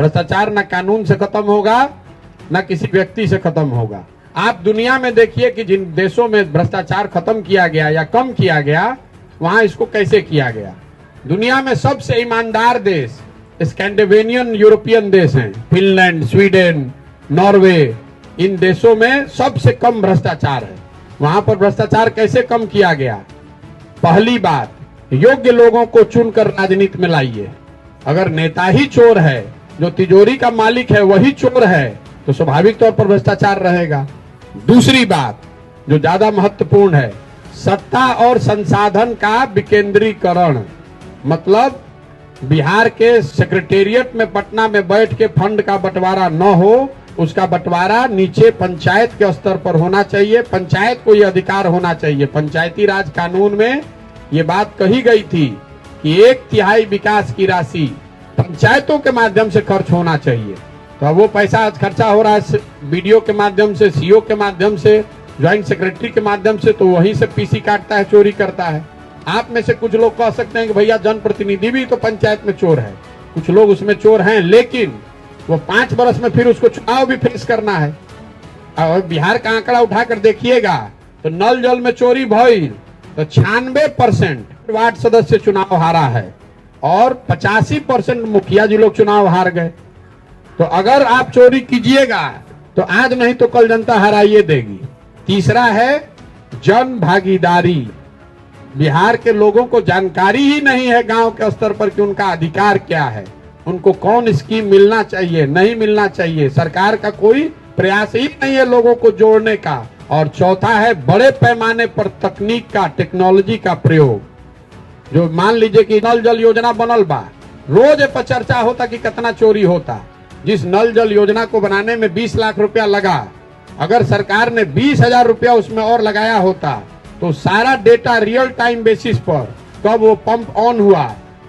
भ्रष्टाचार न कानून से खत्म होगा न किसी व्यक्ति से खत्म होगा। आप दुनिया में देखिए कि जिन देशों में भ्रष्टाचार खत्म किया गया या कम किया गया, वहां इसको कैसे किया गया। दुनिया में सबसे ईमानदार देश स्कैंडिनेवियन यूरोपियन देश हैं, फिनलैंड, स्वीडन, नॉर्वे। इन देशों में सबसे कम भ्रष्टाचार है। वहां पर भ्रष्टाचार कैसे कम किया गया? पहली बात, योग्य लोगों को चुनकर राजनीति में लाइए। अगर नेता ही चोर है, जो तिजोरी का मालिक है वही चोर है, तो स्वाभाविक तौर पर भ्रष्टाचार रहेगा। दूसरी बात जो ज्यादा महत्वपूर्ण है, सत्ता और संसाधन का विकेंद्रीकरण। मतलब बिहार के सेक्रेटेरिएट में पटना में बैठ के फंड का बंटवारा न हो, उसका बंटवारा नीचे पंचायत के स्तर पर होना चाहिए। पंचायत को यह अधिकार होना चाहिए। पंचायती राज कानून में ये बात कही गई थी कि 1/3 विकास की राशि पंचायतों के माध्यम से खर्च होना चाहिए। तो अब वो पैसा आज खर्चा हो रहा है बीडीओ के माध्यम से, सीओ के माध्यम से, ज्वाइंट सेक्रेटरी के माध्यम से, तो वहीं से पीसी काटता है, चोरी करता है। आप में से कुछ लोग कह सकते हैं कि भैया जनप्रतिनिधि भी तो पंचायत में चोर है। कुछ लोग उसमें चोर हैं, लेकिन वो 5 वर्ष में फिर उसको चुनाव भी फेस करना है। और बिहार का आंकड़ा उठाकर देखिएगा तो नल जल में चोरी भई तो 96% वार्ड सदस्य चुनाव हारा है और 85% मुखिया जी लोग चुनाव हार गए। तो अगर आप चोरी कीजिएगा तो आज नहीं तो कल जनता हराइए देगी। तीसरा है जन भागीदारी। बिहार के लोगों को जानकारी ही नहीं है गांव के स्तर पर कि उनका अधिकार क्या है, उनको कौन स्कीम मिलना चाहिए, नहीं मिलना चाहिए। सरकार का कोई प्रयास ही नहीं है लोगों को जोड़ने का। और चौथा है बड़े पैमाने पर तकनीक का, टेक्नोलॉजी का प्रयोग। जो मान लीजिए कि नल जल योजना बनल बा, रोज पर चर्चा होता कि कितना चोरी होता। जिस नल जल योजना को बनाने में 20 लाख रुपया लगा, अगर सरकार ने 20,000 रुपया उसमें और लगाया होता तो सारा डेटा रियल टाइम बेसिस पर, कब वो पंप ऑन हुआ,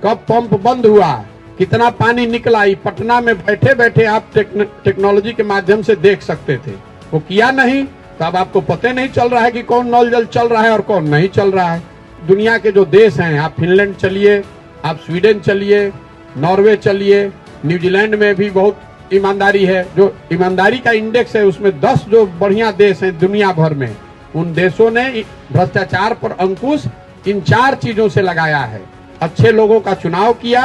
कब पंप बंद हुआ, कितना पानी निकला, पटना में बैठे बैठे आप टेक्नोलॉजी के माध्यम से देख सकते थे। वो किया नहीं, तो अब आपको पता नहीं चल रहा है कि कौन नल जल चल रहा है और कौन नहीं चल रहा है। दुनिया के जो देश हैं, आप फिनलैंड चलिए, आप स्वीडन चलिए, नॉर्वे चलिए, न्यूजीलैंड में भी बहुत ईमानदारी है। जो ईमानदारी का इंडेक्स है उसमें 10 जो बढ़िया देश हैं दुनिया भर में, उन देशों ने भ्रष्टाचार पर अंकुश इन 4 चीजों से लगाया है। अच्छे लोगों का चुनाव किया,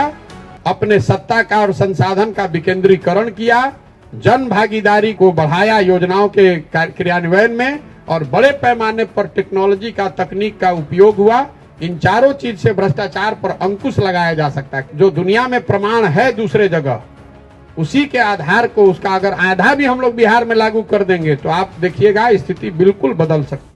अपने सत्ता का और संसाधन का विकेंद्रीकरण किया, जन भागीदारी को बढ़ाया योजनाओं के क्रियान्वयन में, और बड़े पैमाने पर टेक्नोलॉजी का, तकनीक का उपयोग हुआ। इन चारों चीज से भ्रष्टाचार पर अंकुश लगाया जा सकता है। जो दुनिया में प्रमाण है दूसरे जगह, उसी के आधार को, उसका अगर आधा भी हम लोग बिहार में लागू कर देंगे तो आप देखिएगा स्थिति बिल्कुल बदल सकती है।